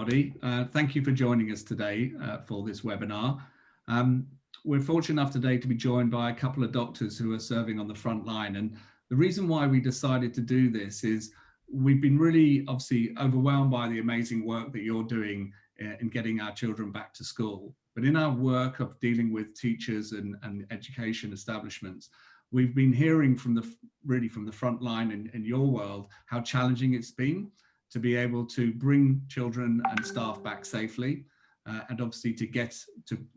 everybody. Thank you for joining us today for this webinar. We're fortunate enough today to be joined by a couple of doctors who are serving on the front line. And the reason why we decided to do this is we've been really obviously overwhelmed by the amazing work that you're doing in getting our children back to school. But in our work of dealing with teachers and education establishments, we've been hearing from the front line in your world how challenging it's been to be able to bring children and staff back safely, and obviously to get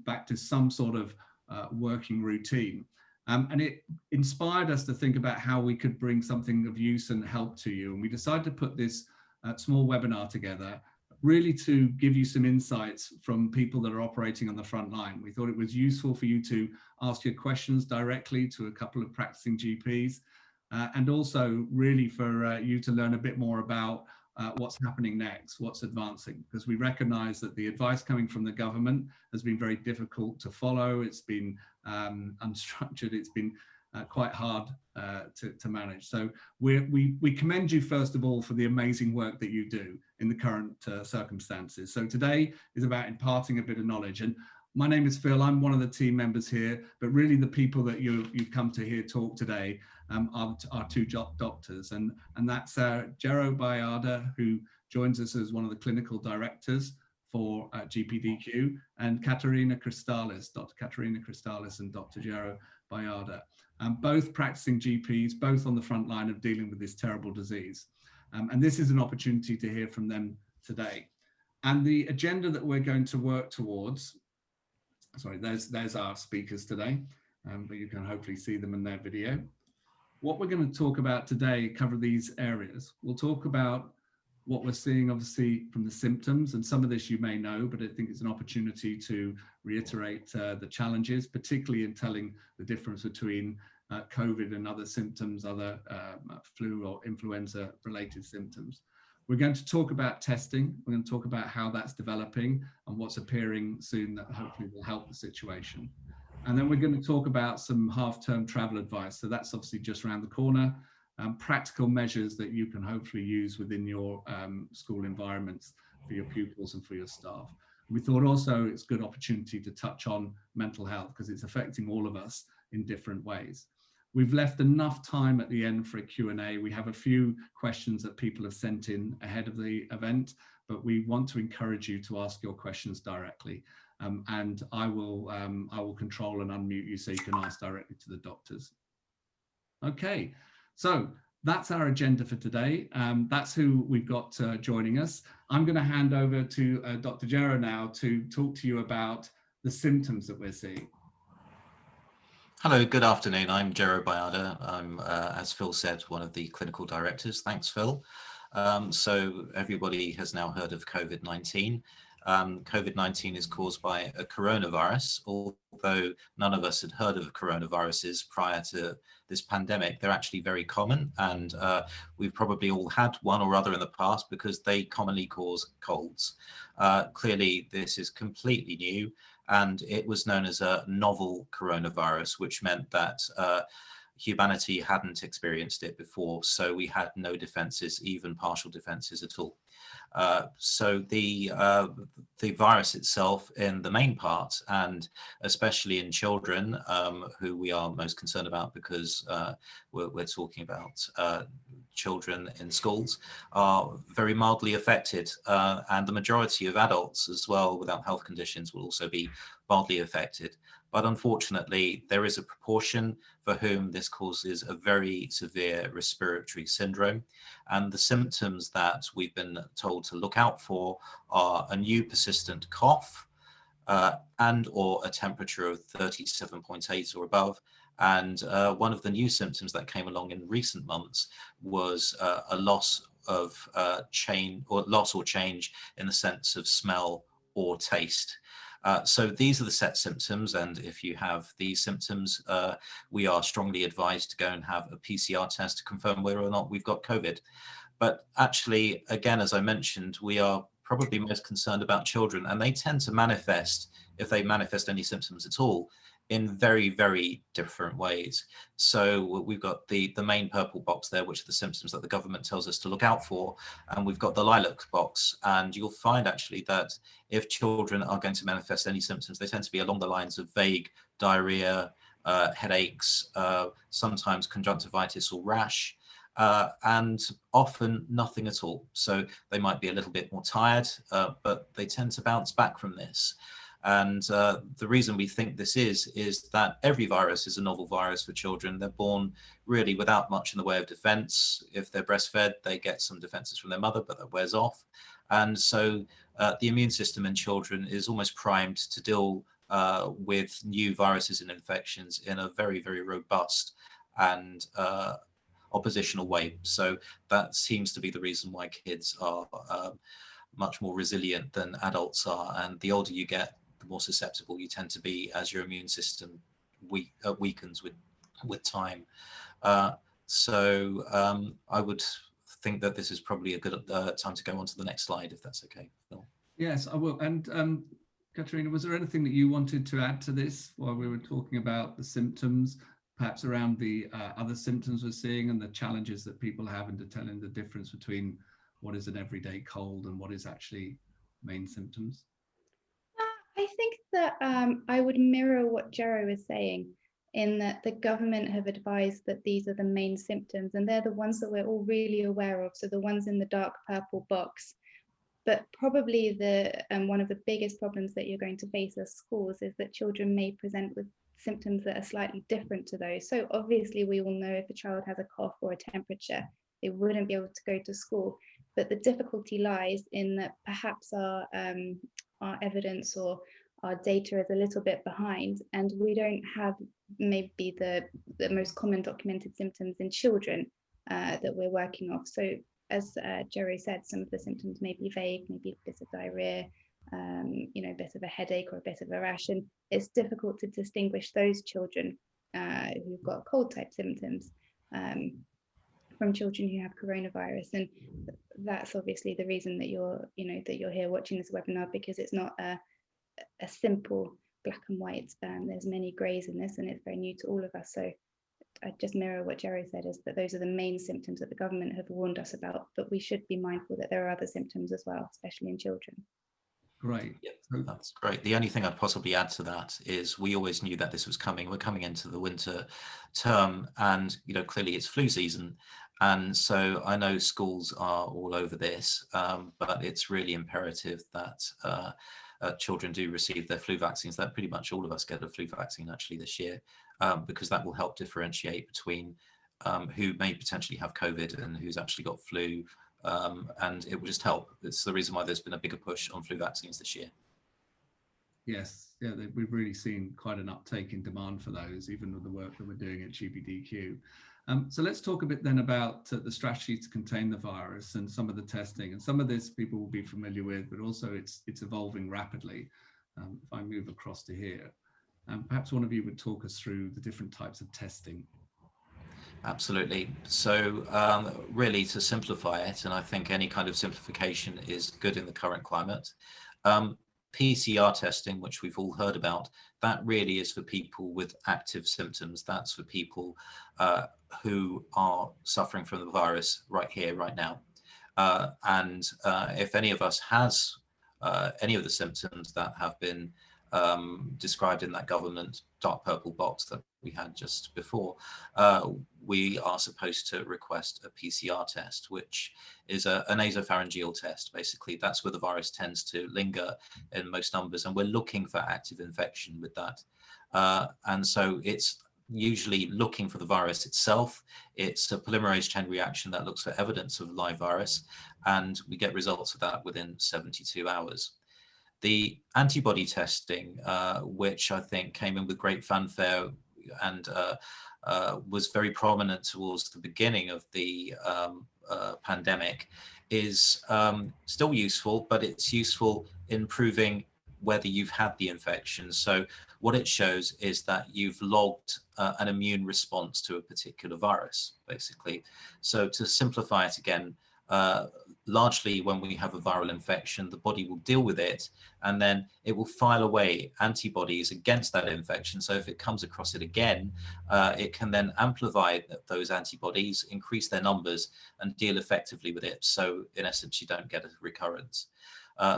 back to some sort of working routine. And it inspired us to think about how we could bring something of use and help to you. And we decided to put this small webinar together, really to give you some insights from people that are operating on the front line. We thought it was useful for you to ask your questions directly to a couple of practicing GPs, and also really for you to learn a bit more about what's happening next, what's advancing, because we recognize that the advice coming from the government has been very difficult to follow. It's been unstructured. It's been quite hard to manage. So we commend you, first of all, for the amazing work that you do in the current circumstances. So today is about imparting a bit of knowledge. And my name is Phil. I'm one of the team members here, but really the people that you've come to hear talk today are two doctors, and that's Jero Bayada, who joins us as one of the clinical directors for GPDQ, and Katerina Kristalis, Dr. Katerina Kristalis and Dr. Jero Bayada, both practicing GPs, both on the front line of dealing with this terrible disease. And this is an opportunity to hear from them today. And the agenda that we're going to work towards, sorry, there's our speakers today, but you can hopefully see them in their video. What we're going to talk about today cover these areas. We'll talk about what we're seeing, obviously, from the symptoms, and some of this you may know, but I think it's an opportunity to reiterate the challenges, particularly in telling the difference between COVID and other symptoms, other flu or influenza related symptoms. We're going to talk about testing. We're going to talk about how that's developing and what's appearing soon that hopefully will help the situation. And then we're going to talk about some half-term travel advice. So that's obviously just around the corner, practical measures that you can hopefully use within your school environments for your pupils and for your staff. We thought also it's a good opportunity to touch on mental health because it's affecting all of us in different ways. We've left enough time at the end for a Q&A. We have a few questions that people have sent in ahead of the event, but we want to encourage you to ask your questions directly. And I will control and unmute you so you can ask directly to the doctors. Okay, so that's our agenda for today. That's who we've got joining us. I'm going to hand over to Dr. Jero now to talk to you about the symptoms that we're seeing. Hello, good afternoon. I'm Jero Bayada. I'm, as Phil said, one of the clinical directors. Thanks, Phil. So everybody has now heard of COVID-19. COVID-19 is caused by a coronavirus, although none of us had heard of coronaviruses prior to this pandemic. They're actually very common, and we've probably all had one or other in the past because they commonly cause colds. Clearly, this is completely new, and it was known as a novel coronavirus, which meant that humanity hadn't experienced it before, so we had no defenses, even partial defenses at all. So the virus itself, in the main part, and especially in children, who we are most concerned about because we're talking about children in schools, are very mildly affected, and the majority of adults as well without health conditions will also be mildly affected. But unfortunately, there is a proportion for whom this causes a very severe respiratory syndrome. And the symptoms that we've been told to look out for are a new persistent cough and or a temperature of 37.8 or above. And one of the new symptoms that came along in recent months was a loss of change in the sense of smell or taste. So these are the set symptoms, and if you have these symptoms, we are strongly advised to go and have a PCR test to confirm whether or not we've got COVID. But actually, again, as I mentioned, we are probably most concerned about children, and they tend to manifest, if they manifest any symptoms at all, in very, very different ways. So we've got the main purple box there, which are the symptoms that the government tells us to look out for. And we've got the lilac box. And you'll find actually that if children are going to manifest any symptoms, they tend to be along the lines of vague diarrhea, headaches, sometimes conjunctivitis or rash, and often nothing at all. So they might be a little bit more tired, but they tend to bounce back from this. And the reason we think this is that every virus is a novel virus for children. They're born really without much in the way of defense. If they're breastfed, they get some defenses from their mother, but that wears off. And so the immune system in children is almost primed to deal with new viruses and infections in a very, very robust and oppositional way. So that seems to be the reason why kids are much more resilient than adults are. And the older you get, the more susceptible you tend to be as your immune system weakens with time. So I would think that this is probably a good time to go on to the next slide, if that's okay, Phil. Yes, I will. And Katerina, was there anything that you wanted to add to this while we were talking about the symptoms, perhaps around the other symptoms we're seeing and the challenges that people have in telling the difference between what is an everyday cold and what is actually main symptoms? I think that I would mirror what Jero was saying, in that the government have advised that these are the main symptoms and they're the ones that we're all really aware of. So the ones in the dark purple box. But probably one of the biggest problems that you're going to face as schools is that children may present with symptoms that are slightly different to those. So obviously we all know if a child has a cough or a temperature, they wouldn't be able to go to school. But the difficulty lies in that perhaps our evidence or our data is a little bit behind, and we don't have maybe the most common documented symptoms in children that we're working off. So as Jerry said, some of the symptoms may be vague, maybe a bit of diarrhea, a bit of a headache or a bit of a rash, and it's difficult to distinguish those children who've got cold type symptoms from children who have coronavirus. And that's obviously the reason that you're here watching this webinar, because it's not a simple black and white. There's many greys in this, and it's very new to all of us. So I just mirror what Jerry said, is that those are the main symptoms that the government have warned us about, but we should be mindful that there are other symptoms as well, especially in children. Great. Yep, that's great. The only thing I'd possibly add to that is we always knew that this was coming. We're coming into the winter term, and clearly it's flu season. And so I know schools are all over this, but it's really imperative that children do receive their flu vaccines. That pretty much all of us get a flu vaccine actually this year, because that will help differentiate between who may potentially have COVID and who's actually got flu. And it will just help. It's the reason why there's been a bigger push on flu vaccines this year. Yes, yeah, we've really seen quite an uptake in demand for those, even with the work that we're doing at GBDQ. So let's talk a bit then about the strategy to contain the virus and some of the testing. And some of this people will be familiar with, but also it's evolving rapidly. If I move across to here, perhaps one of you would talk us through the different types of testing. Absolutely. So really, to simplify it, and I think any kind of simplification is good in the current climate, PCR testing, which we've all heard about, that really is for people with active symptoms. That's for people who are suffering from the virus right here, right now. And if any of us has any of the symptoms that have been described in that government dark purple box that we had just before, we are supposed to request a PCR test, which is a nasopharyngeal test. Basically, that's where the virus tends to linger in most numbers, and we're looking for active infection with that. And so it's usually looking for the virus itself. It's a polymerase chain reaction that looks for evidence of live virus, and we get results of that within 72 hours. The antibody testing, which I think came in with great fanfare and was very prominent towards the beginning of the pandemic, is still useful, but it's useful in proving whether you've had the infection. So what it shows is that you've logged an immune response to a particular virus, basically. So to simplify it again, largely when we have a viral infection, the body will deal with it, and then it will file away antibodies against that infection. So if it comes across it again, it can then amplify those antibodies, increase their numbers, and deal effectively with it. So in essence, you don't get a recurrence.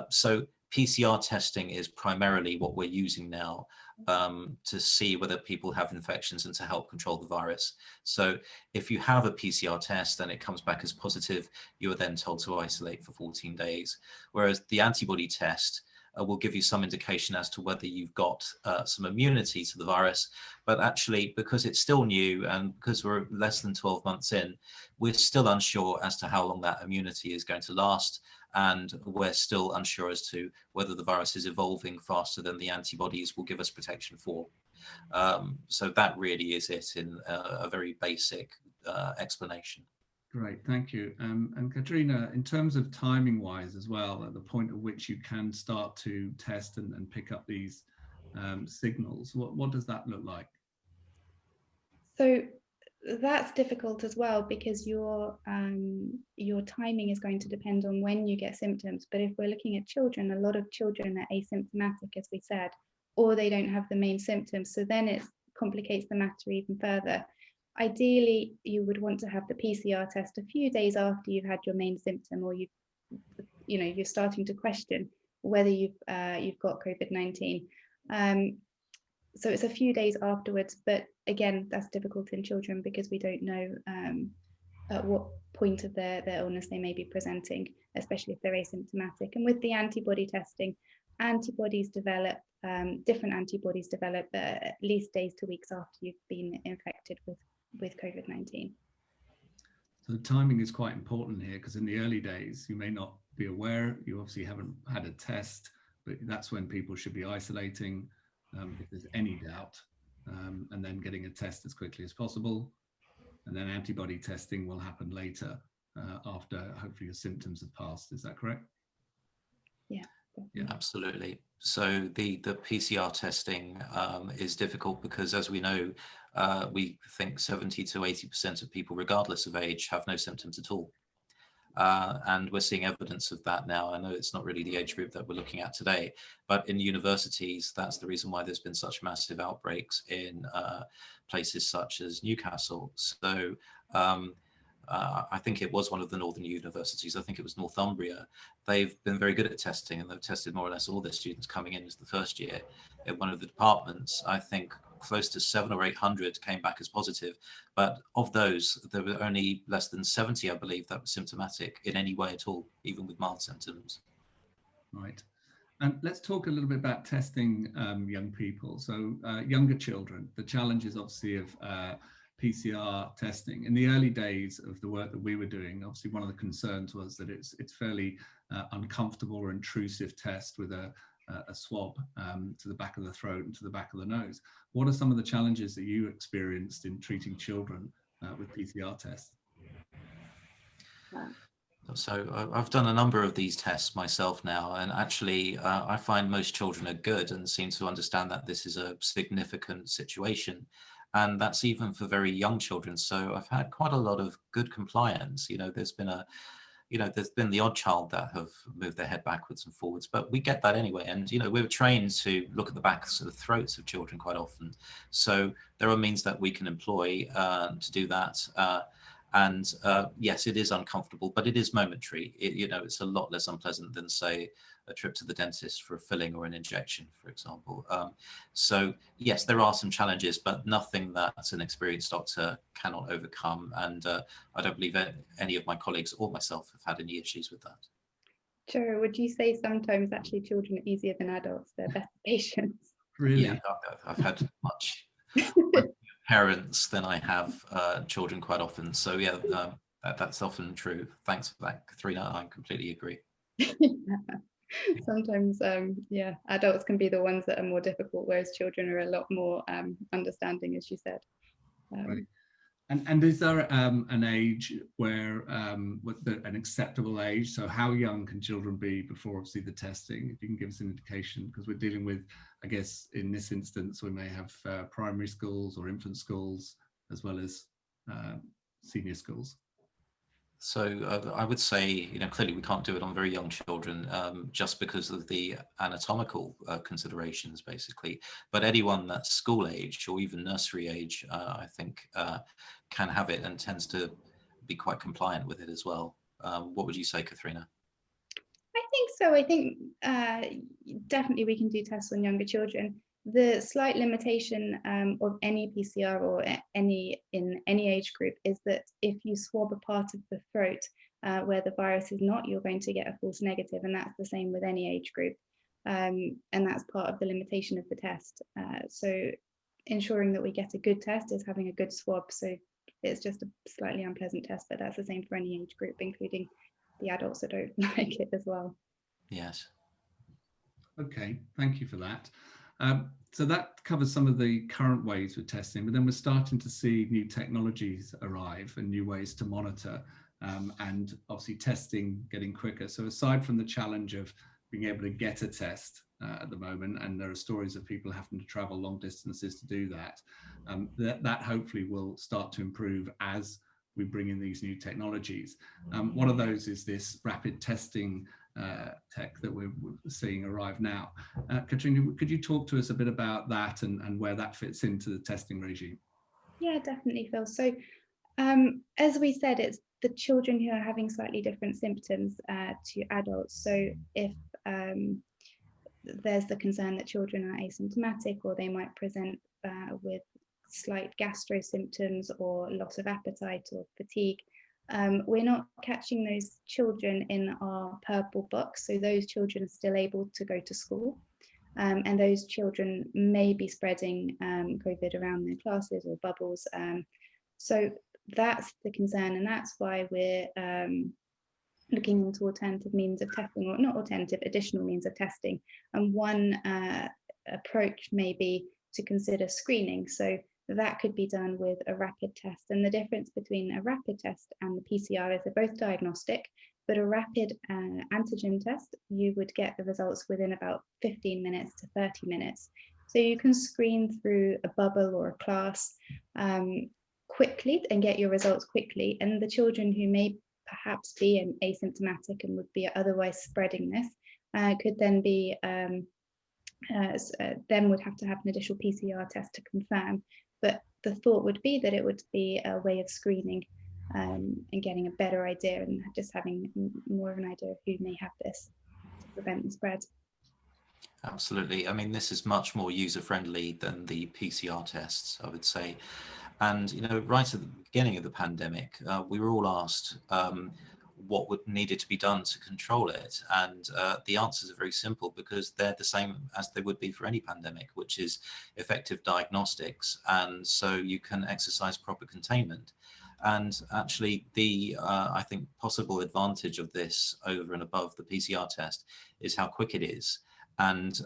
So PCR testing is primarily what we're using now to see whether people have infections and to help control the virus. So if you have a PCR test and it comes back as positive, you are then told to isolate for 14 days. Whereas the antibody test will give you some indication as to whether you've got some immunity to the virus. But actually, because it's still new and because we're less than 12 months in, we're still unsure as to how long that immunity is going to last. And we're still unsure as to whether the virus is evolving faster than the antibodies will give us protection for. So that really is it in a very basic explanation. Great, thank you. And Katrina, in terms of timing wise as well, at the point at which you can start to test and pick up these signals, what does that look like? So that's difficult as well, because your timing is going to depend on when you get symptoms. But if we're looking at children, a lot of children are asymptomatic, as we said, or they don't have the main symptoms. So then it complicates the matter even further. Ideally, you would want to have the PCR test a few days after you've had your main symptom, or you're starting to question whether you've got COVID-19. So it's a few days afterwards, but again, that's difficult in children because we don't know at what point of their illness they may be presenting, especially if they're asymptomatic. And with the antibody testing, different antibodies develop at least days to weeks after you've been infected with COVID-19. So the timing is quite important here, because in the early days, you may not be aware, you obviously haven't had a test, but that's when people should be isolating if there's any doubt, and then getting a test as quickly as possible. And then antibody testing will happen later after hopefully your symptoms have passed. Is that correct? Yeah. Yeah, absolutely. So the PCR testing is difficult because, as we know, we think 70 to 80% of people, regardless of age, have no symptoms at all. And we're seeing evidence of that now. I know it's not really the age group that we're looking at today, but in universities, that's the reason why there's been such massive outbreaks in places such as Newcastle. So I think it was one of the northern universities. I think it was Northumbria. They've been very good at testing, and they've tested more or less all their students coming in as the first year. In one of the departments, I think close to 700 or 800 came back as positive, but of those, there were only less than 70, I believe, that were symptomatic in any way at all, even with mild symptoms. Right. And let's talk a little bit about testing young people. So younger children, the challenges obviously of PCR testing. In the early days of the work that we were doing, obviously one of the concerns was that it's fairly uncomfortable or intrusive test with a swab to the back of the throat and to the back of the nose. What are some of the challenges that you experienced in treating children with PCR tests? So I've done a number of these tests myself now, and actually I find most children are good and seem to understand that this is a significant situation. And that's even for very young children. So I've had quite a lot of good compliance. There's been the odd child that have moved their head backwards and forwards, but we get that anyway. And, we're trained to look at the backs of the throats of children quite often. So there are means that we can employ to do that. And yes, it is uncomfortable, but it is momentary. It's a lot less unpleasant than, say, a trip to the dentist for a filling or an injection, for example. So yes, there are some challenges, but nothing that an experienced doctor cannot overcome. And I don't believe any of my colleagues or myself have had any issues with that. Joe, would you say sometimes actually children are easier than adults? They're better patients? Really? Yeah, I've had much parents than I have children quite often. So yeah, that's often true. Thanks for that, Katrina. I completely agree. Sometimes, adults can be the ones that are more difficult, whereas children are a lot more understanding, as you said. Right. And is there an age where an acceptable age? So how young can children be before obviously the testing? If you can give us an indication, because we're dealing with, I guess, in this instance, we may have primary schools or infant schools as well as senior schools. So I would say, you know, clearly we can't do it on very young children just because of the anatomical considerations, basically. But anyone that's school age or even nursery age, I think, can have it and tends to be quite compliant with it as well. What would you say, Katharina? I think so. I think definitely we can do tests on younger children. The slight limitation of any PCR or in any age group is that if you swab a part of the throat where the virus is not, you're going to get a false negative, and that's the same with any age group. And that's part of the limitation of the test. So ensuring that we get a good test is having a good swab. So it's just a slightly unpleasant test, but that's the same for any age group, including the adults that don't like it as well. Yes. Okay, thank you for that. So that covers some of the current ways we're testing, but then we're starting to see new technologies arrive and new ways to monitor, and obviously testing getting quicker. So aside from the challenge of being able to get a test at the moment, and there are stories of people having to travel long distances to do that, that hopefully will start to improve as we bring in these new technologies. One of those is this rapid testing tech that we're seeing arrive now. Katrina, could you talk to us a bit about that and where that fits into the testing regime? Yeah, definitely, Phil. So as we said, it's the children who are having slightly different symptoms to adults. So if there's the concern that children are asymptomatic, or they might present with slight gastro symptoms or loss of appetite or fatigue, we're not catching those children in our purple box. So those children are still able to go to school. And those children may be spreading COVID around their classes or bubbles. So that's the concern, and that's why we're looking into alternative means of testing, or not alternative, additional means of testing. And one approach may be to consider screening. So that could be done with a rapid test. And the difference between a rapid test and the PCR is they're both diagnostic, but a rapid antigen test, you would get the results within about 15 minutes to 30 minutes. So you can screen through a bubble or a class quickly and get your results quickly. And the children who may perhaps be asymptomatic and would be otherwise spreading this could then be then would have to have an additional PCR test to confirm. But the thought would be that it would be a way of screening and getting a better idea, and just having more of an idea of who may have this to prevent the spread. Absolutely. I mean, this is much more user-friendly than the PCR tests, I would say. And, you know, right at the beginning of the pandemic, we were all asked what needed to be done to control it. And the answers are very simple, because they're the same as they would be for any pandemic, which is effective diagnostics. And so you can exercise proper containment. And actually, the I think possible advantage of this over and above the PCR test is how quick it is. And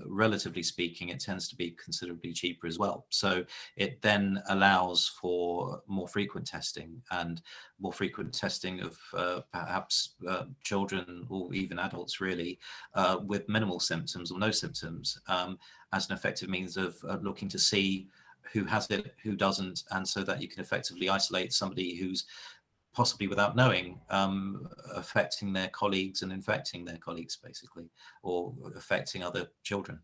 relatively speaking, it tends to be considerably cheaper as well. So it then allows for more frequent testing, and more frequent testing of perhaps children or even adults, really, with minimal symptoms or no symptoms, as an effective means of looking to see who has it, who doesn't, and so that you can effectively isolate somebody who's possibly, without knowing, affecting their colleagues and infecting their colleagues, basically, or affecting other children.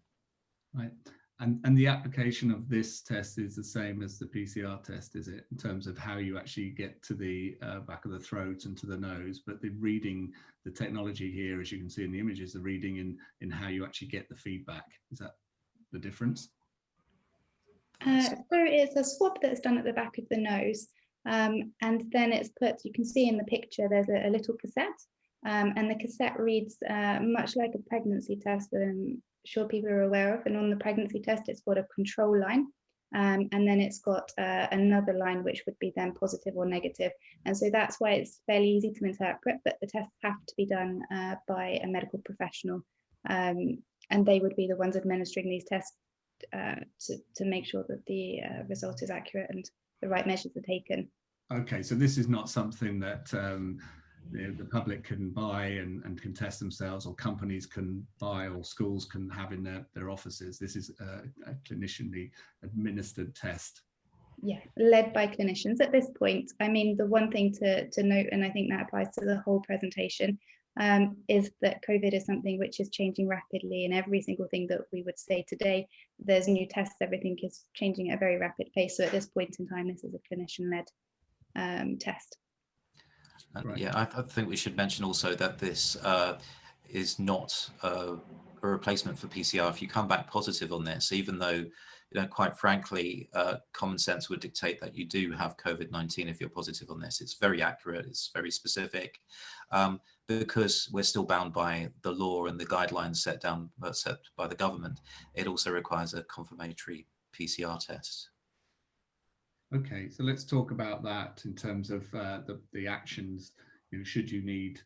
Right. And the application of this test is the same as the PCR test, is it, in terms of how you actually get to the back of the throat and to the nose? But the reading, the technology here, as you can see in the images, the reading in how you actually get the feedback. Is that the difference? So it's a swab that's done at the back of the nose. And then it's put, you can see in the picture, there's a little cassette, and the cassette reads much like a pregnancy test that I'm sure people are aware of. And on the pregnancy test, it's got a control line, and then it's got another line which would be then positive or negative. And so that's why it's fairly easy to interpret, but the tests have to be done by a medical professional, and they would be the ones administering these tests to make sure that the result is accurate and the right measures are taken. Okay, so this is not something that the public can buy and can test themselves, or companies can buy, or schools can have in their offices. This is a clinicianly administered test. Yeah, led by clinicians at this point. I mean, the one thing to note, and I think that applies to the whole presentation, is that COVID is something which is changing rapidly, and every single thing that we would say today, there's new tests, everything is changing at a very rapid pace. So at this point in time, this is a clinician-led test. Yeah, I think we should mention also that this is not a replacement for PCR. If you come back positive on this, even though, quite frankly, common sense would dictate that you do have COVID-19 if you're positive on this. It's very accurate, it's very specific, because we're still bound by the law and the guidelines set by the government. It also requires a confirmatory PCR test. Okay, so let's talk about that in terms of the actions. Should you need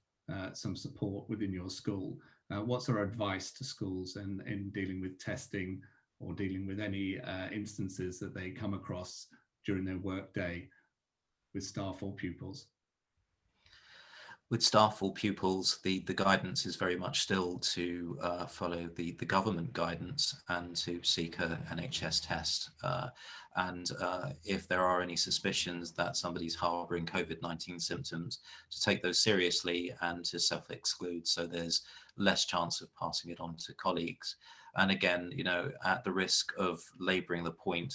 some support within your school, what's our advice to schools in dealing with testing or dealing with any instances that they come across during their work day with staff or pupils? With staff or pupils, the guidance is very much still to follow the government guidance and to seek a NHS test. And if there are any suspicions that somebody's harboring COVID-19 symptoms, to take those seriously and to self-exclude, so there's less chance of passing it on to colleagues. And again, at the risk of laboring the point,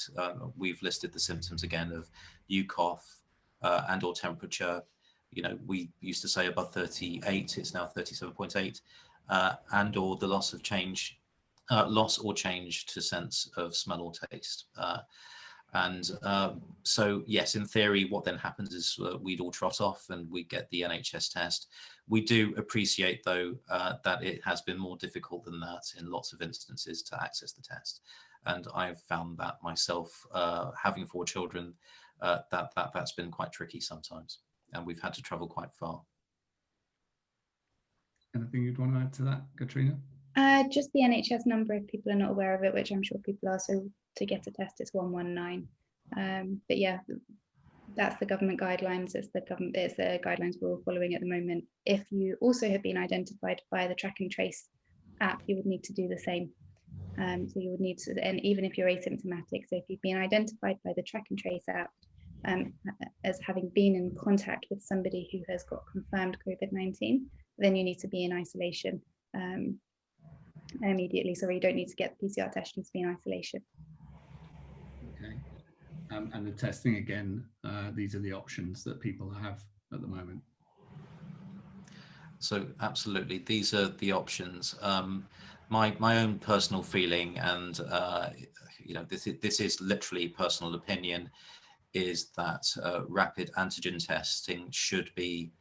we've listed the symptoms again of cough and or temperature. We used to say above 38, it's now 37.8, and or the loss or change to sense of smell or taste. So yes, in theory, what then happens is we'd all trot off and we get the NHS test. We do appreciate, though, that it has been more difficult than that in lots of instances to access the test. And I've found that myself, having 4 children, that's been quite tricky sometimes. And we've had to travel quite far. Anything you'd want to add to that, Katrina? Just the NHS number, if people are not aware of it, which I'm sure people are. So to get a test, it's 119. But yeah, that's the government guidelines. It's the guidelines we're all following at the moment. If you also have been identified by the track and trace app, you would need to do the same. So you would need to, and even if you're asymptomatic, so if you've been identified by the track and trace app as having been in contact with somebody who has got confirmed COVID-19, then you need to be in isolation immediately. So you don't need to get the PCR test, you need to be in isolation. Okay. And the testing, again, these are the options that people have at the moment. So absolutely, these are the options. My own personal feeling, and this is literally personal opinion, is that rapid antigen testing should be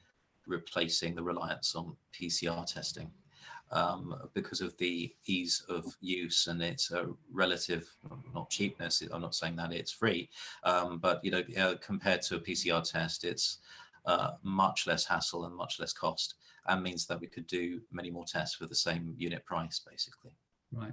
replacing the reliance on PCR testing because of the ease of use and its relative, not cheapness. I'm not saying that it's free, but compared to a PCR test, it's much less hassle and much less cost, and means that we could do many more tests for the same unit price, basically. Right.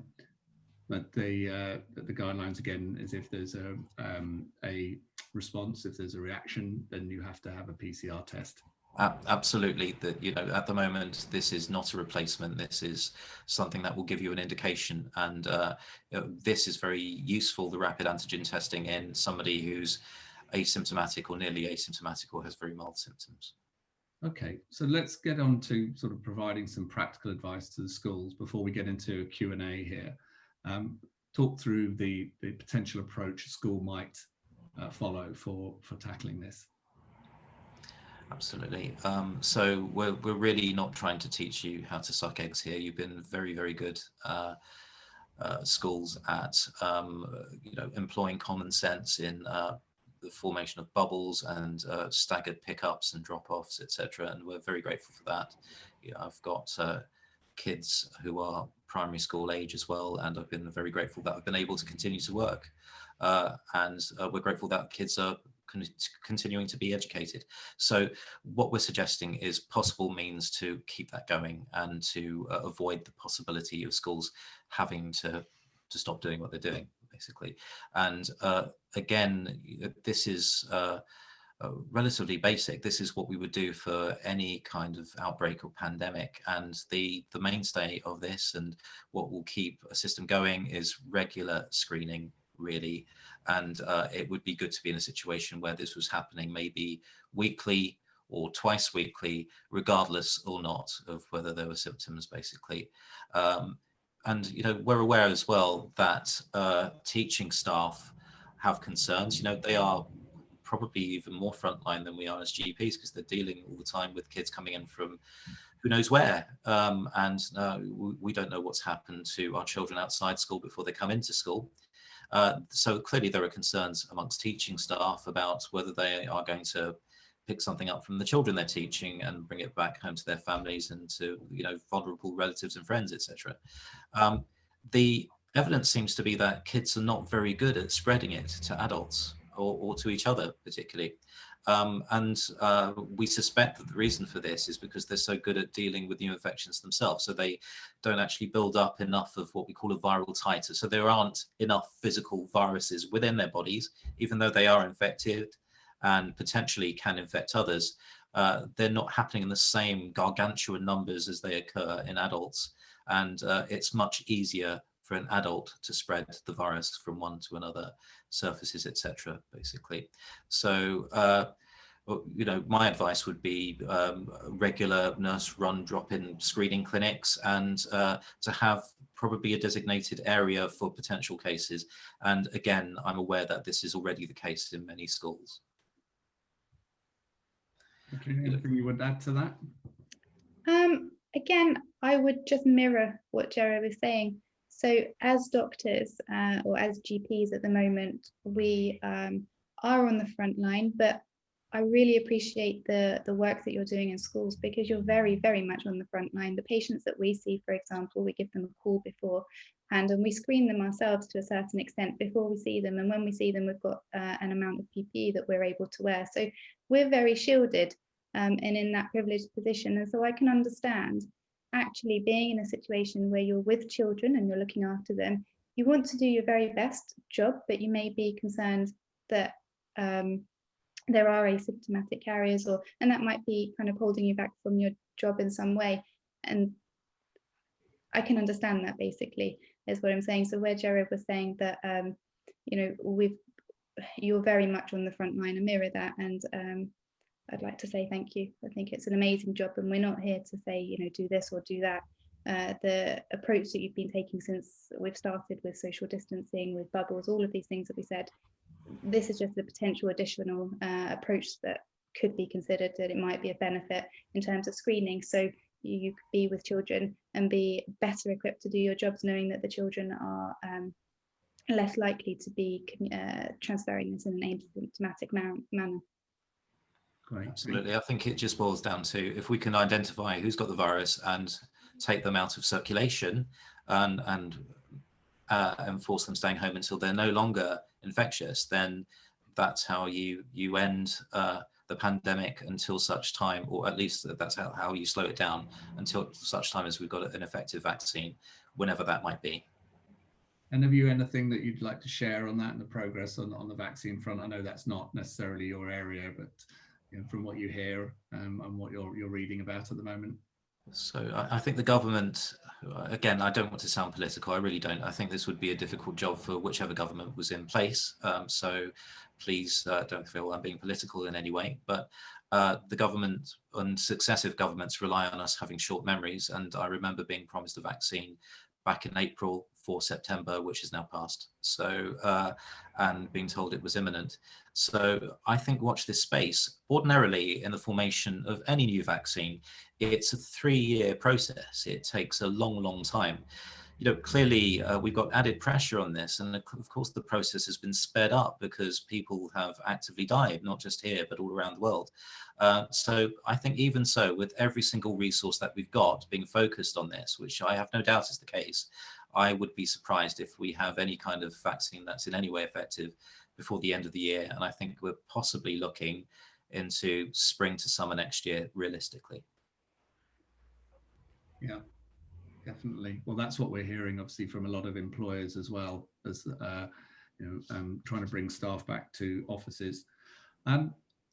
But the guidelines, again, is if there's a response, if there's a reaction, then you have to have a PCR test. Absolutely. That at the moment, this is not a replacement. This is something that will give you an indication, and this is very useful, the rapid antigen testing, in somebody who's asymptomatic or nearly asymptomatic or has very mild symptoms. Okay, so let's get on to sort of providing some practical advice to the schools before we get into a Q&A here. Talk through the potential approach a school might follow for tackling this. Absolutely. So we're really not trying to teach you how to suck eggs here. You've been very, very good schools at employing common sense in the formation of bubbles and staggered pickups and drop-offs, etc. And we're very grateful for that. I've got kids who are primary school age as well, and I've been very grateful that I've been able to continue to work. And we're grateful that kids are continuing to be educated. So what we're suggesting is possible means to keep that going and to avoid the possibility of schools having to stop doing what they're doing, basically. And again, this is relatively basic. This is what we would do for any kind of outbreak or pandemic. And the mainstay of this and what will keep a system going is regular screening, really. And it would be good to be in a situation where this was happening maybe weekly or twice weekly, regardless or not of whether there were symptoms, basically. And, you know, we're aware as well that teaching staff have concerns. You know, they are probably even more frontline than we are as GPs, because they're dealing all the time with kids coming in from who knows where. And we don't know what's happened to our children outside school before they come into school. So clearly there are concerns amongst teaching staff about whether they are going to pick something up from the children they're teaching and bring it back home to their families and to, you know, vulnerable relatives and friends, etc. The evidence seems to be that kids are not very good at spreading it to adults or to each other particularly. We suspect that the reason for this is because they're so good at dealing with new infections themselves. So they don't actually build up enough of what we call a viral titer. So there aren't enough physical viruses within their bodies, even though they are infected and potentially can infect others. They're not happening in the same gargantuan numbers as they occur in adults. And it's much easier for an adult to spread the virus from one to another, surfaces, etc., basically. So, you know, my advice would be regular nurse-run drop-in screening clinics, and to have probably a designated area for potential cases. And again, I'm aware that this is already the case in many schools. Okay, anything you would add to that? Again, I would just mirror what Jerry was saying. So as doctors or as GPs at the moment, we are on the front line, but I really appreciate the work that you're doing in schools, because you're very, very much on the front line. The patients that we see, for example, we give them a call beforehand and we screen them ourselves to a certain extent before we see them. And when we see them, we've got an amount of PPE that we're able to wear. So we're very shielded and in that privileged position. And so I can understand actually being in a situation where you're with children and you're looking after them. You want to do your very best job, but you may be concerned that there are asymptomatic carriers, and that might be kind of holding you back from your job in some way. And I can understand that, basically, is what I'm saying. So where Jared was saying that, you know, you're very much on the front line, and mirror that. And I'd like to say thank you. I think it's an amazing job, and we're not here to say, you know, do this or do that. The approach that you've been taking since we've started with social distancing, with bubbles, all of these things that we said, this is just a potential additional approach that could be considered, that it might be a benefit in terms of screening. So you could be with children and be better equipped to do your jobs, knowing that the children are less likely to be transferring this in an asymptomatic manner. Great. Absolutely. I think it just boils down to, if we can identify who's got the virus and take them out of circulation and enforce them staying home until they're no longer infectious, then that's how you end the pandemic until such time, or at least that's how you slow it down until such time as we've got an effective vaccine, whenever that might be. And have you anything that you'd like to share on that and the progress on the vaccine front? I know that's not necessarily your area, but you know, from what you hear and what you're reading about at the moment. So I think the government, again, I don't want to sound political, I really don't. I think this would be a difficult job for whichever government was in place. So please don't feel I'm being political in any way, but the government and successive governments rely on us having short memories. And I remember being promised a vaccine back in April for September, which has now passed. So, and being told it was imminent. So I think watch this space. Ordinarily, in the formation of any new vaccine, it's a 3-year process. It takes a long, long time. You know, clearly we've got added pressure on this. And of course, the process has been sped up because people have actively died, not just here, but all around the world. So I think even so, with every single resource that we've got being focused on this, which I have no doubt is the case, I would be surprised if we have any kind of vaccine that's in any way effective before the end of the year. And I think we're possibly looking into spring to summer next year, realistically. Yeah, definitely. Well, that's what we're hearing, obviously, from a lot of employers as well, as you know, trying to bring staff back to offices.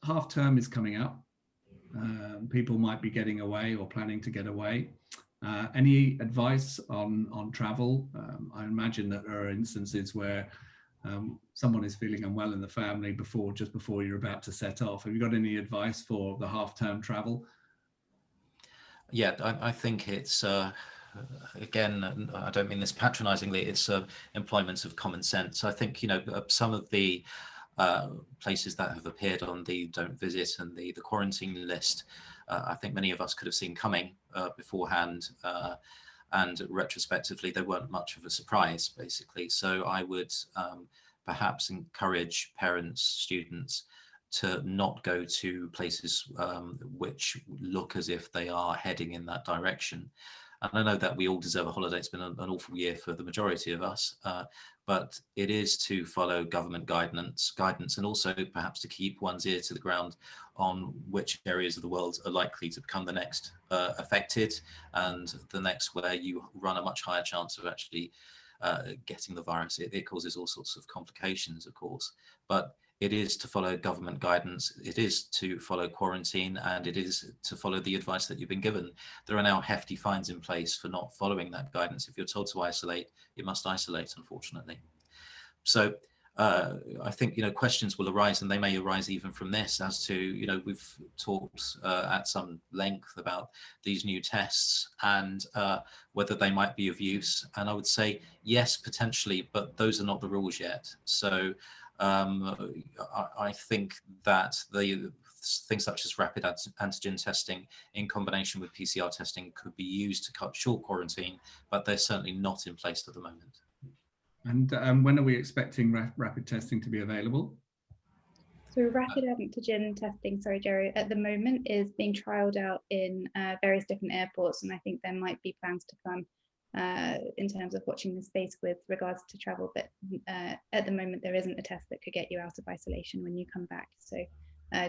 Half term is coming up. People might be getting away or planning to get away. Any advice on travel? I imagine that there are instances where someone is feeling unwell in the family just before you're about to set off. Have you got any advice for the half-term travel? Yeah, I think it's, again, I don't mean this patronizingly, it's employment of common sense. I think, some of the places that have appeared on the don't visit and the quarantine list, I think many of us could have seen coming beforehand, and retrospectively they weren't much of a surprise, basically. So I would perhaps encourage parents, students to not go to places which look as if they are heading in that direction. And I know that we all deserve a holiday. It's been an awful year for the majority of us, but it is to follow government guidance, and also perhaps to keep one's ear to the ground on which areas of the world are likely to become the next affected, and the next where you run a much higher chance of actually getting the virus. It causes all sorts of complications, of course, but it is to follow government guidance, it is to follow quarantine, and it is to follow the advice that you've been given. There are now hefty fines in place for not following that guidance. If you're told to isolate, you must isolate, unfortunately. So I think, questions will arise, and they may arise even from this, as to, we've talked at some length about these new tests and whether they might be of use. And I would say, yes, potentially, but those are not the rules yet. So I think that the things such as rapid antigen testing in combination with PCR testing could be used to cut short quarantine, but they're certainly not in place at the moment. And when are we expecting rapid testing to be available? So rapid antigen testing, sorry, Jerry, at the moment is being trialled out in various different airports, and I think there might be plans to come in terms of watching the space with regards to travel, but at the moment there isn't a test that could get you out of isolation when you come back. So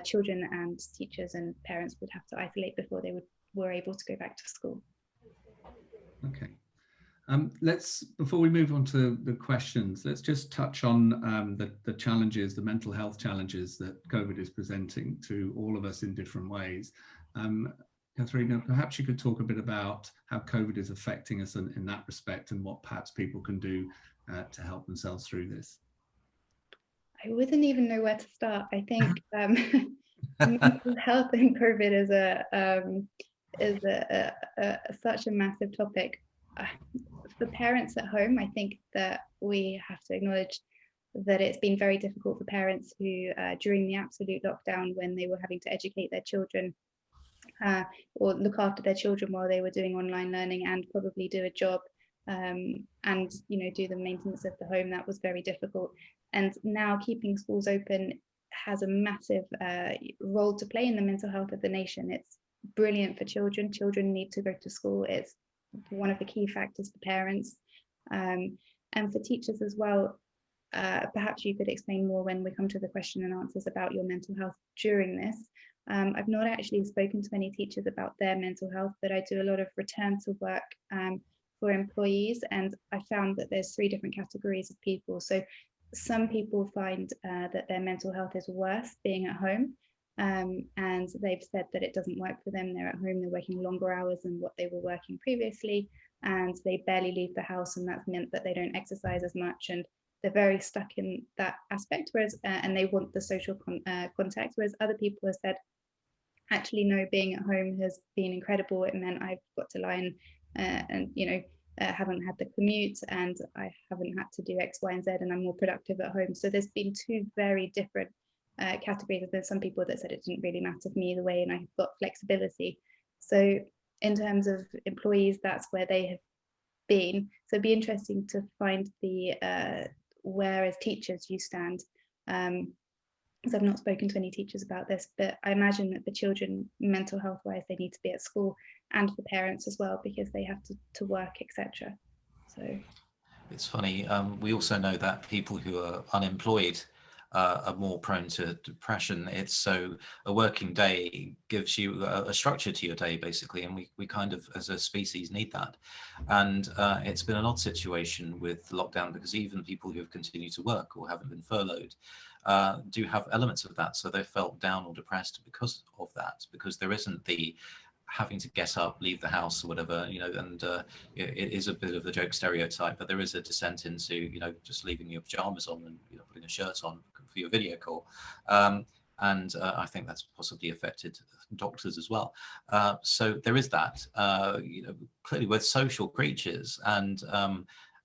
children and teachers and parents would have to isolate before they were able to go back to school. Okay. Before we move on to the questions, let's just touch on the challenges, the mental health challenges that COVID is presenting to all of us in different ways. Katharina, perhaps you could talk a bit about how COVID is affecting us in that respect, and what perhaps people can do to help themselves through this. I wouldn't even know where to start. I think mental health and COVID is such a massive topic. For parents at home, I think that we have to acknowledge that it's been very difficult for parents who, during the absolute lockdown, when they were having to educate their children or look after their children while they were doing online learning and probably do a job and do the maintenance of the home, that was very difficult. And now keeping schools open has a massive role to play in the mental health of the nation. It's brilliant for children. Children need to go to school. It's one of the key factors for parents and for teachers as well. Perhaps you could explain more when we come to the question and answers about your mental health during this. I've not actually spoken to any teachers about their mental health, but I do a lot of return to work for employees, and I found that there's 3 different categories of people. So some people find that their mental health is worse being at home, and they've said that it doesn't work for them. They're at home, they're working longer hours than what they were working previously, and they barely leave the house, and that's meant that they don't exercise as much, and they're very stuck in that aspect, whereas and they want the social contact, whereas other people have said, actually no, being at home has been incredible. It meant I've got to lie and haven't had the commute, and I haven't had to do X, Y, and Z, and I'm more productive at home. So there's been 2 very different categories. There's some people that said it didn't really matter for me either way, and I've got flexibility. So in terms of employees, that's where they have been. So it'd be interesting to find the where as teachers you stand. Because I've not spoken to any teachers about this, but I imagine that for children, mental health wise, they need to be at school, and for parents as well, because they have to work, etc. So it's funny, we also know that people who are unemployed are more prone to depression. It's so a working day gives you a structure to your day, basically, and we kind of as a species need that. And it's been an odd situation with lockdown, because even people who have continued to work or haven't been furloughed do have elements of that. So they felt down or depressed because of that, because there isn't the having to get up, leave the house or whatever, you know, and it is a bit of a joke stereotype, but there is a descent into, you know, just leaving your pajamas on and, you know, putting a shirt on for your video call. And I think that's possibly affected doctors as well. So there is that, you know, clearly we're social creatures, and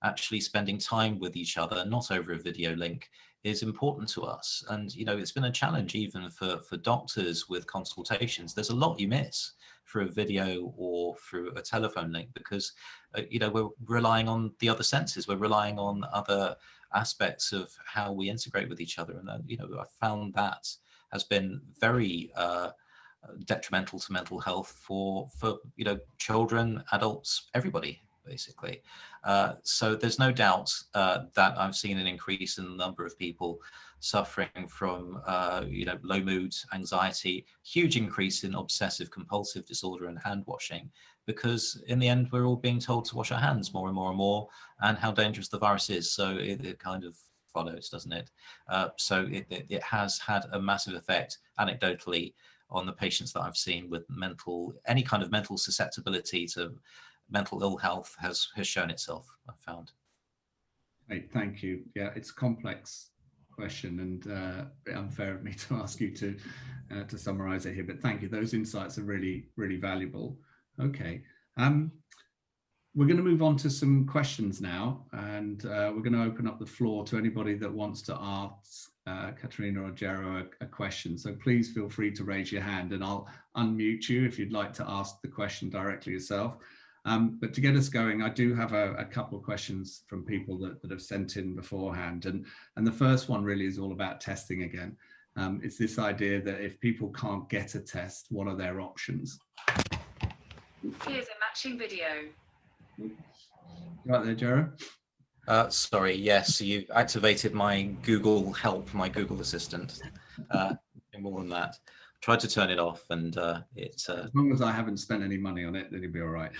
actually spending time with each other, not over a video link, is important to us. And, you know, it's been a challenge even for doctors with consultations. There's a lot you miss through a video or through a telephone link, because, you know, we're relying on the other senses. We're relying on other aspects of how we integrate with each other. And, you know, I found that has been very detrimental to mental health for you know, children, adults, everybody, basically. So there's no doubt that I've seen an increase in the number of people suffering from you know, low mood, anxiety, huge increase in obsessive compulsive disorder and hand washing, because in the end we're all being told to wash our hands more and more and more, and how dangerous the virus is. So it kind of follows, doesn't it? So it has had a massive effect anecdotally on the patients that I've seen with any kind of mental susceptibility to mental ill health has shown itself, I've found. Great, thank you. Yeah, it's a complex question, and a bit unfair of me to ask you to summarize it here, but thank you. Those insights are really, really valuable. Okay. We're going to move on to some questions now, and we're going to open up the floor to anybody that wants to ask Katerina or Gero a question. So please feel free to raise your hand, and I'll unmute you if you'd like to ask the question directly yourself. But to get us going, I do have a couple of questions from people that have sent in beforehand. And the first one really is all about testing again. It's this idea that if people can't get a test, what are their options? Here's a matching video. Right there, Gero? Sorry, yes, you activated my Google Help, my Google Assistant. More than that. Tried to turn it off, and it's... As long as I haven't spent any money on it, then it'll be all right.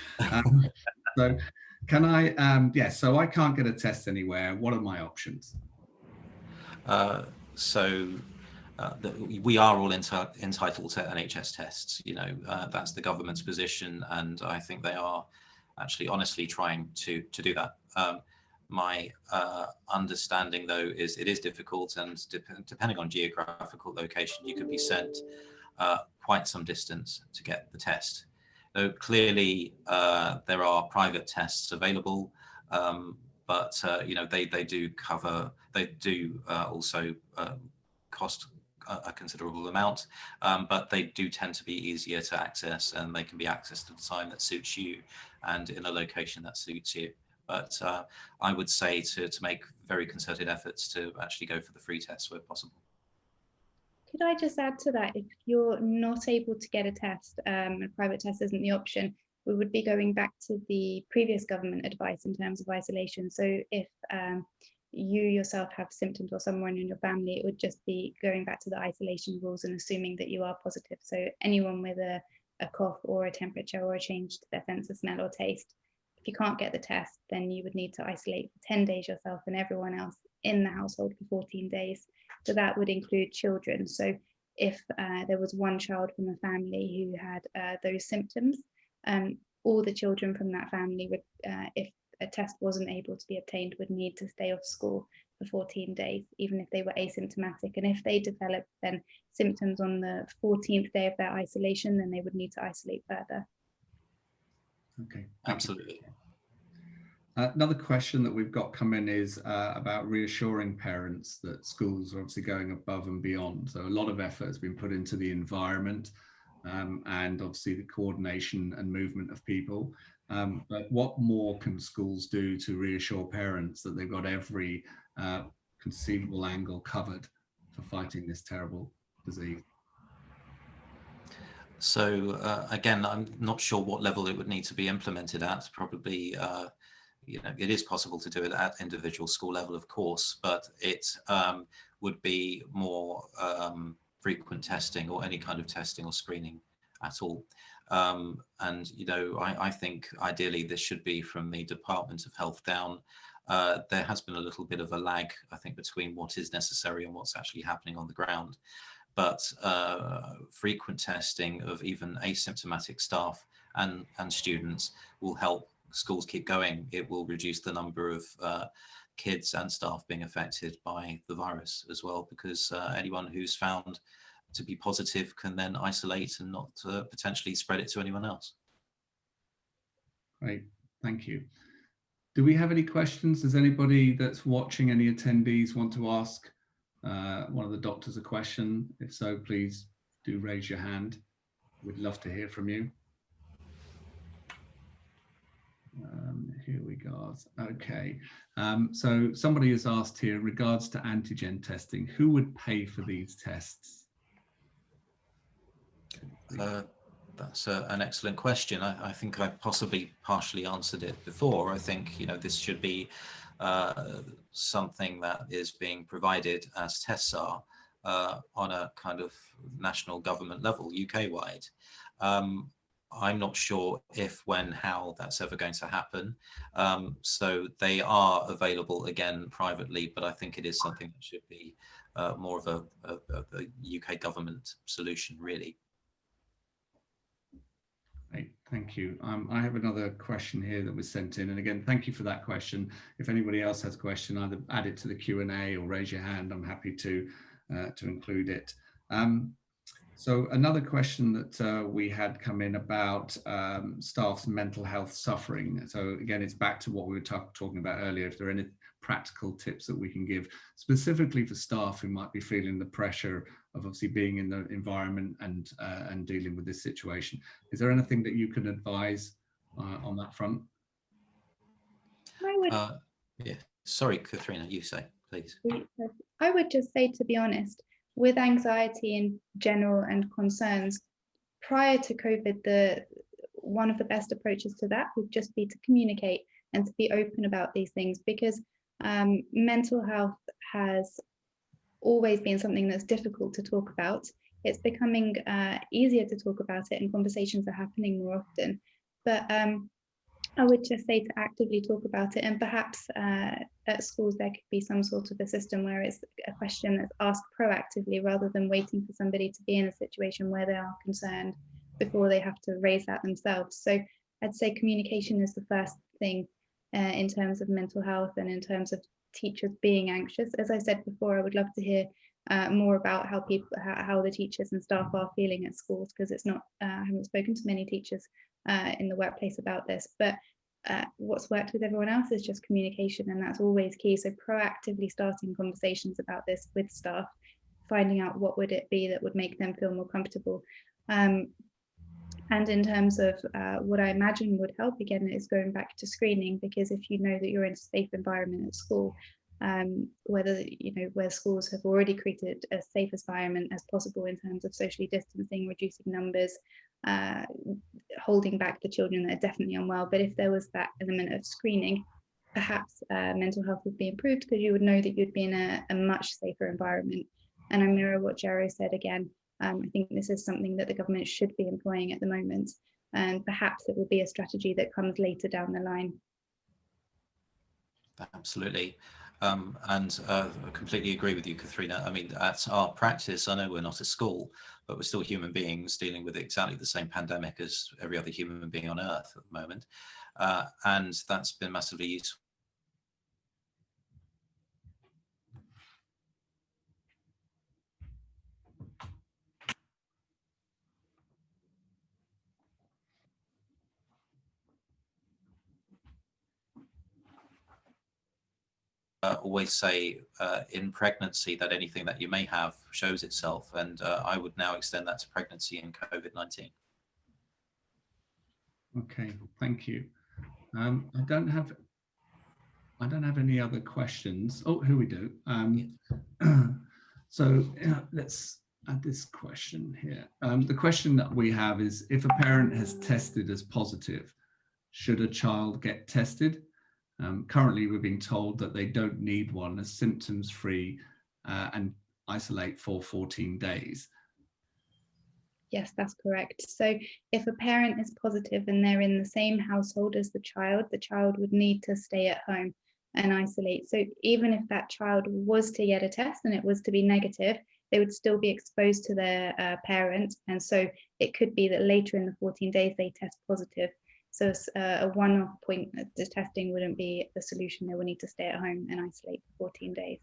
So can I, yeah, so I can't get a test anywhere. What are my options? We are all entitled to NHS tests, you know, that's the government's position, and I think they are actually honestly trying to do that. My understanding, though, is it is difficult, and depending on geographical location, you could be sent quite some distance to get the test. So clearly, there are private tests available, but you know, they do also cost a considerable amount, but they do tend to be easier to access, and they can be accessed at a time that suits you and in a location that suits you. But I would say to make very concerted efforts to actually go for the free tests where possible. Could I just add to that, if you're not able to get a test, a private test isn't the option, we would be going back to the previous government advice in terms of isolation. So if you yourself have symptoms or someone in your family, it would just be going back to the isolation rules and assuming that you are positive. So anyone with a cough or a temperature or a change to their sense of smell or taste, if you can't get the test, then you would need to isolate for 10 days yourself and everyone else in the household for 14 days. So that would include children. So if there was one child from a family who had those symptoms, all the children from that family would, if a test wasn't able to be obtained, would need to stay off school for 14 days, even if they were asymptomatic. And if they developed then symptoms on the 14th day of their isolation, then they would need to isolate further. Okay, absolutely. Another question that we've got coming is about reassuring parents that schools are obviously going above and beyond. So a lot of effort has been put into the environment and obviously the coordination and movement of people. But what more can schools do to reassure parents that they've got every conceivable angle covered for fighting this terrible disease? So again, I'm not sure what level it would need to be implemented at. Probably, you know, it is possible to do it at individual school level, of course, but it would be more frequent testing or any kind of testing or screening at all. And, you know, I think ideally this should be from the Department of Health down. There has been a little bit of a lag, I think, between what is necessary and what's actually happening on the ground. but frequent testing of even asymptomatic staff and students will help schools keep going. It will reduce the number of kids and staff being affected by the virus as well, because anyone who's found to be positive can then isolate and not potentially spread it to anyone else. Great, thank you. Do we have any questions? Does anybody that's watching, any attendees, want to ask one of the doctors a question? If so, please do raise your hand. We'd love to hear from you. Here we go. Okay, so somebody has asked here in regards to antigen testing, who would pay for these tests? That's an excellent question. I think I possibly partially answered it before. I think, you know, this should be something that is being provided as tests are on a kind of national government level, UK-wide. I'm not sure if, when, how that's ever going to happen. So they are available again privately, but I think it is something that should be more of a UK government solution, really. Great, thank you. I have another question here that was sent in, and again, thank you for that question. If anybody else has a question, either add it to the Q&A or raise your hand. I'm happy to include it. So another question that we had come in about staff's mental health suffering. So again, it's back to what we were talking about earlier. If there are any practical tips that we can give specifically for staff who might be feeling the pressure of obviously being in the environment and dealing with this situation. Is there anything that you can advise on that front? Yeah, sorry, Katharina, you say, please. I would just say, to be honest, with anxiety in general and concerns, prior to COVID, one of the best approaches to that would just be to communicate and to be open about these things, because mental health has always been something that's difficult to talk about. It's becoming easier to talk about it, and conversations are happening more often. But I would just say to actively talk about it, and perhaps at schools there could be some sort of a system where it's a question that's asked proactively rather than waiting for somebody to be in a situation where they are concerned before they have to raise that themselves. So I'd say communication is the first thing in terms of mental health and in terms of teachers being anxious. As I said before, I would love to hear more about how the teachers and staff are feeling at schools, because it's not, I haven't spoken to many teachers in the workplace about this, but what's worked with everyone else is just communication, and that's always key. So proactively starting conversations about this with staff, finding out what would it be that would make them feel more comfortable. And in terms of what I imagine would help, again, is going back to screening, because if you know that you're in a safe environment at school, whether, you know, where schools have already created a safe environment as possible in terms of socially distancing, reducing numbers, holding back the children that are definitely unwell. But if there was that element of screening, perhaps mental health would be improved, because you would know that you'd be in a much safer environment. And I mirror what Jero said again. I think this is something that the government should be employing at the moment, and perhaps it will be a strategy that comes later down the line. Absolutely. And I completely agree with you, Katharina. I mean, that's our practice. I know we're not a school, but we're still human beings dealing with exactly the same pandemic as every other human being on Earth at the moment. And that's been massively useful. Always say in pregnancy that anything that you may have shows itself, and I would now extend that to pregnancy and COVID-19. Okay, thank you. I don't have any other questions. Oh, here we do. So let's add this question here. The question that we have is, if a parent has tested as positive, should a child get tested? Currently, we're being told that they don't need one, as symptoms free and isolate for 14 days. Yes, that's correct. So if a parent is positive and they're in the same household as the child would need to stay at home and isolate. So even if that child was to get a test and it was to be negative, they would still be exposed to their parents. And so it could be that later in the 14 days they test positive. So a one-off point, the testing wouldn't be the solution. They would need to stay at home and isolate for 14 days.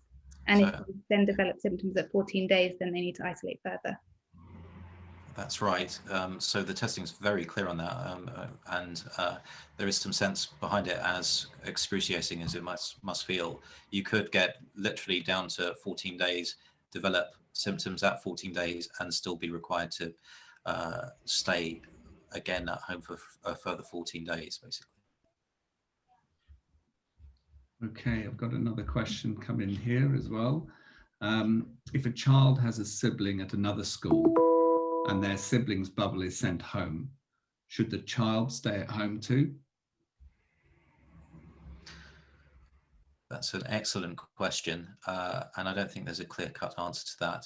And if they then develop symptoms at 14 days, then they need to isolate further. That's right. So the testing is very clear on that, and there is some sense behind it, as excruciating as it must feel. You could get literally down to 14 days, develop symptoms at 14 days, and still be required to stay again at home for a further 14 days, basically. Okay, I've got another question coming here as well. If a child has a sibling at another school and their sibling's bubble is sent home, should the child stay at home too? That's an excellent question, and I don't think there's a clear-cut answer to that.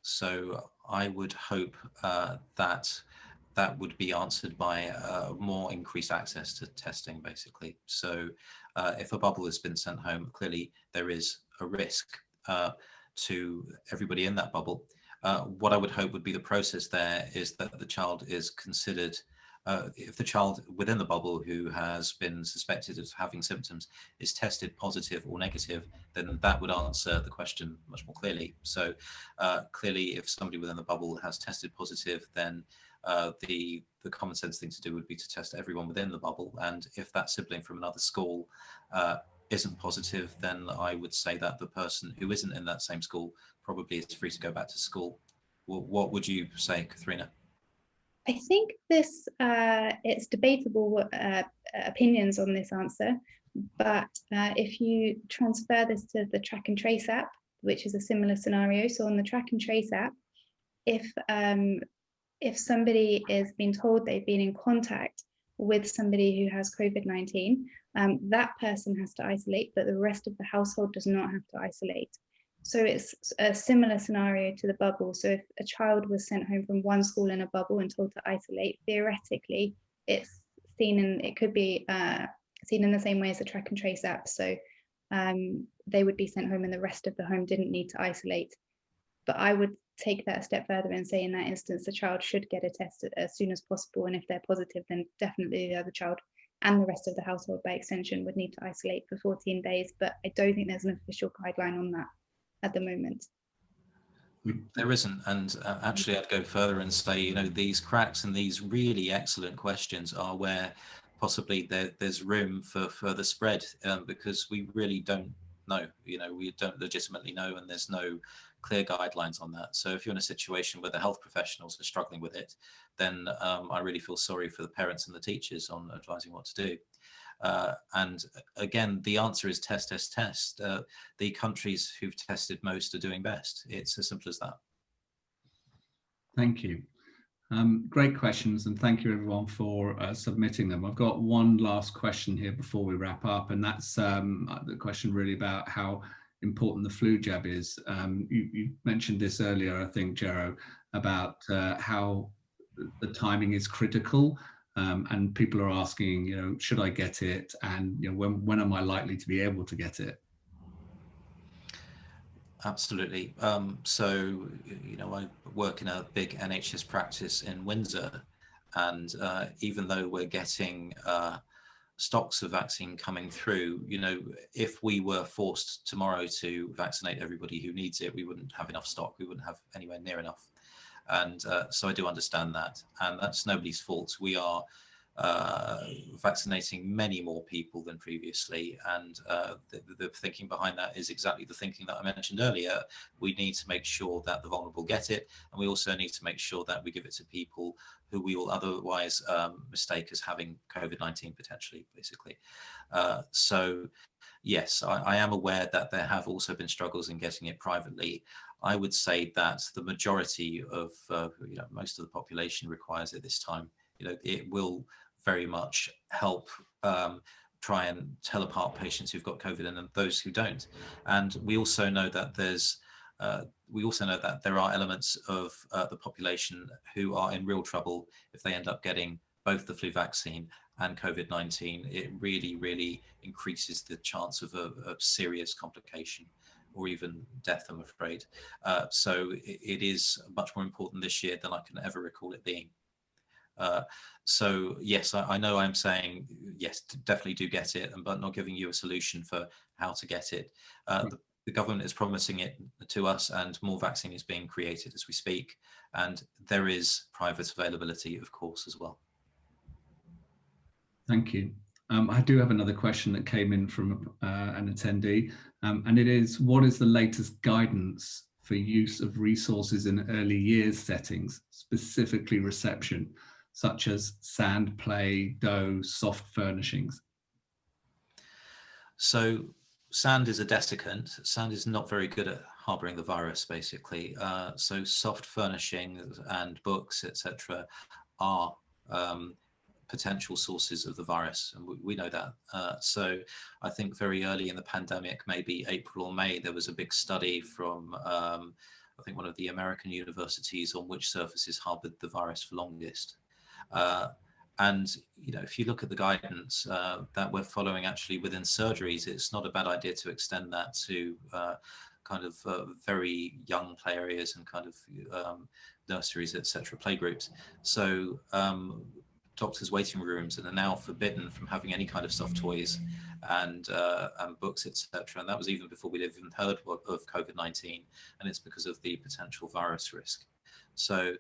So I would hope that would be answered by more increased access to testing, basically. So if a bubble has been sent home, clearly there is a risk to everybody in that bubble. What I would hope would be the process there is that the child is considered, if the child within the bubble who has been suspected of having symptoms is tested positive or negative, then that would answer the question much more clearly. So clearly, if somebody within the bubble has tested positive, then the common sense thing to do would be to test everyone within the bubble. And if that sibling from another school isn't positive, then I would say that the person who isn't in that same school probably is free to go back to school. What would you say, Katharina? I think this, it's debatable what opinions on this answer, but if you transfer this to the Track and Trace app, which is a similar scenario. So on the Track and Trace app, if somebody is being told they've been in contact with somebody who has COVID-19, that person has to isolate, but the rest of the household does not have to isolate. So it's a similar scenario to the bubble. So if a child was sent home from one school in a bubble and told to isolate, theoretically, it's seen in, it could be seen in the same way as the Track and Trace app. So they would be sent home and the rest of the home didn't need to isolate. But I would take that a step further and say in that instance, the child should get a test as soon as possible. And if they're positive, then definitely the other child and the rest of the household by extension would need to isolate for 14 days. But I don't think there's an official guideline on that at the moment. There isn't, and actually I'd go further and say, you know, these cracks and these really excellent questions are where possibly there's room for further spread, because we really don't know, you know, we don't legitimately know, and there's no clear guidelines on that. So if you're in a situation where the health professionals are struggling with it, then I really feel sorry for the parents and the teachers on advising what to do. And again, the answer is test, test, test. The countries who've tested most are doing best. It's as simple as that. Thank you. Great questions, and thank you everyone for submitting them. I've got one last question here before we wrap up, and that's the question really about how important the flu jab is. You mentioned this earlier, I think, Jero, about how the timing is critical. And people are asking, you know, should I get it? And you know, when am I likely to be able to get it? Absolutely. So, you know, I work in a big NHS practice in Windsor, and even though we're getting stocks of vaccine coming through, you know, if we were forced tomorrow to vaccinate everybody who needs it, we wouldn't have enough stock. We wouldn't have anywhere near enough. And so I do understand that, and that's nobody's fault. We are vaccinating many more people than previously, and the thinking behind that is exactly the thinking that I mentioned earlier. We need to make sure that the vulnerable get it, and we also need to make sure that we give it to people who we will otherwise mistake as having COVID-19 potentially, basically. So yes, I am aware that there have also been struggles in getting it privately. I would say that the majority of you know, most of the population requires it this time. You know, it will very much help try and tell apart patients who've got COVID and those who don't. And we also know that there are elements of the population who are in real trouble if they end up getting both the flu vaccine and COVID-19. It really, really increases the chance of a serious complication, or even death, I'm afraid. So it is much more important this year than I can ever recall it being. So yes, I know I'm saying yes, definitely do get it, but not giving you a solution for how to get it. The government is promising it to us, and more vaccine is being created as we speak, and there is private availability, of course, as well. Thank you. I do have another question that came in from an attendee, and it is, what is the latest guidance for use of resources in early years settings, specifically reception, such as sand, play, dough, soft furnishings? So sand is a desiccant. Sand is not very good at harboring the virus, basically. So soft furnishings and books, etc., are potential sources of the virus, and we know that. So I think very early in the pandemic, maybe April or May, there was a big study from I think one of the American universities on which surfaces harbored the virus for longest. And you know, if you look at the guidance that we're following actually within surgeries, it's not a bad idea to extend that to kind of very young play areas and kind of nurseries, etc., playgroups. So doctors' waiting rooms are now forbidden from having any kind of soft toys and books, etc. And that was even before we'd even heard of COVID-19, and it's because of the potential virus risk. So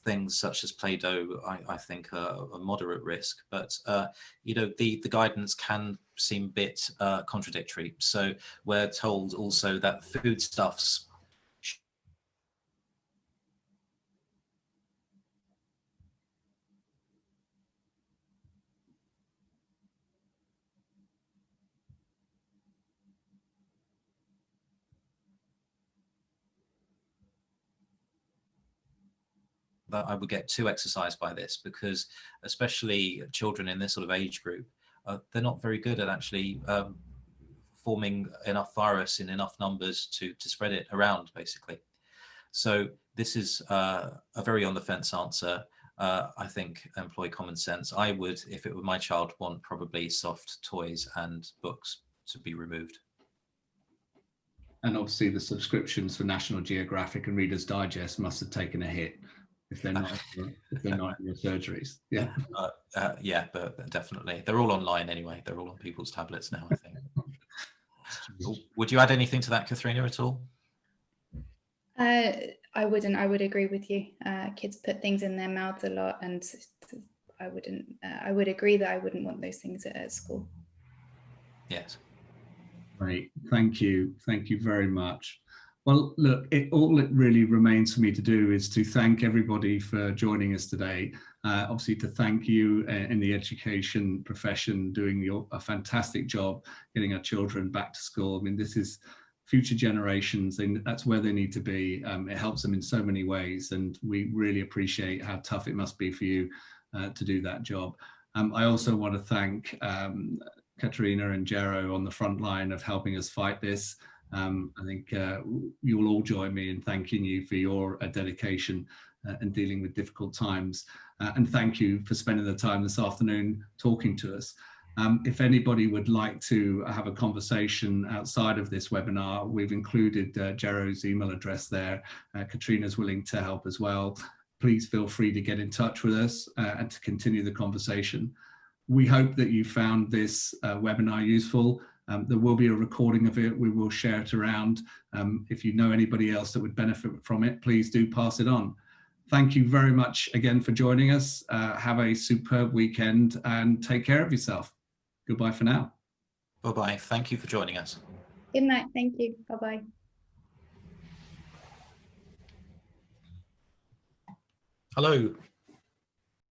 things such as Play-Doh, I think, are a moderate risk, but you know, the guidance can seem a bit contradictory. So we're told also that foodstuffs that I would get too exercised by this, because especially children in this sort of age group, they're not very good at actually forming enough virus in enough numbers to spread it around, basically. So this is a very on the fence answer. I think employ common sense. I would, if it were my child, want probably soft toys and books to be removed. And obviously the subscriptions for National Geographic and Reader's Digest must have taken a hit if they're not in your surgeries. Yeah. Yeah, but definitely. They're all online anyway. They're all on people's tablets now, I think. Would you add anything to that, Katharina, at all? I wouldn't. I would agree with you. Kids put things in their mouths a lot, and I wouldn't. I would agree that I wouldn't want those things at school. Yes. Great. Thank you. Thank you very much. Well, look, all it really remains for me to do is to thank everybody for joining us today. Obviously, to thank you in the education profession, doing a fantastic job getting our children back to school. I mean, this is future generations, and that's where they need to be. It helps them in so many ways, and we really appreciate how tough it must be for you to do that job. I also want to thank Katharina and Jero on the front line of helping us fight this. I think you will all join me in thanking you for your dedication and dealing with difficult times. And thank you for spending the time this afternoon talking to us. If anybody would like to have a conversation outside of this webinar, we've included Jero's email address there. Katrina's willing to help as well. Please feel free to get in touch with us and to continue the conversation. We hope that you found this webinar useful. There will be a recording of it. We will share it around. If you know anybody else that would benefit from it, please do pass it on. Thank you very much again for joining us. Have a superb weekend and take care of yourself. Goodbye for now. Bye-bye. Thank you for joining us. Good night. Thank you. Bye-bye. Hello.